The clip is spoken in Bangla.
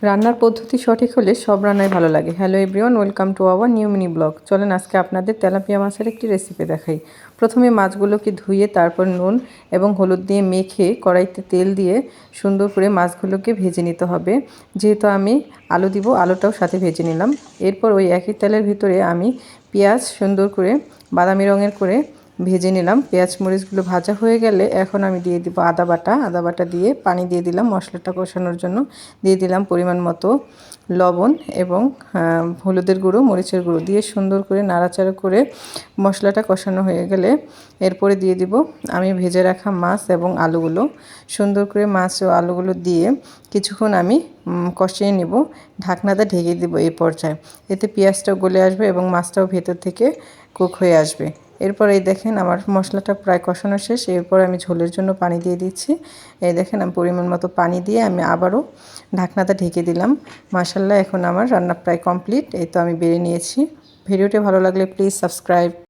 রান্নার পদ্ধতি সঠিক হলে সব রান্নাই ভালো লাগে। Hello everyone, welcome to our new mini blog. চলেন আজকে আপনাদের তেলাপিয়া মাছের একটি রেসিপি দেখাই। প্রথমে মাছগুলোকে ধুয়ে তারপর নুন এবং হলুদ দিয়ে মেখে কড়াইতে তেল দিয়ে সুন্দর করে মাছগুলোকে ভেজে নিতে হবে। যেহেতু আমি আলু দিব, আলুটাও সাথে ভেজে নিলাম। এরপর ওই একই তেলের ভিতরে আমি পেঁয়াজ সুন্দর করে বাদামি রঙের করে ভেজে নিলাম। পেঁয়াজ মরিচগুলো ভাজা হয়ে গেলে এখন আমি দিয়ে দিব আদা বাটা দিয়ে পানি দিয়ে দিলাম মশলাটা কষানোর জন্য। দিয়ে দিলাম পরিমাণ মতো লবণ এবং হলুদের গুঁড়ো, মরিচের গুঁড়ো দিয়ে সুন্দর করে নাড়াচাড়া করে মশলাটা কষানো হয়ে গেলে এরপরে দিয়ে দিব আমি ভেজে রাখা মাছ এবং আলুগুলো। সুন্দর করে মাছ ও আলুগুলো দিয়ে কিছুক্ষণ আমি কষিয়ে নেব। ঢাকনাটা ঢেকে দিব এই পর্যায়ে। এতে পেঁয়াজটাও গলে আসবে এবং মাছটাও ভেতর থেকে কুক হয়ে আসবে। এরপর এই দেখেন আমার মশলাটা প্রায় কষানো শেষ। এরপর আমি ঝোলের জন্য পানি দিয়ে দিচ্ছি। এই দেখেন আমি পরিমাণ মতো পানি দিয়ে আমি আবারও ঢাকনাটা ঢেকে দিলাম। মাশাআল্লাহ, এখন আমার রান্না প্রায় কমপ্লিট। এই তো আমি বেড়ে নিয়েছি। ভিডিওটি ভালো লাগলে প্লিজ সাবস্ক্রাইব।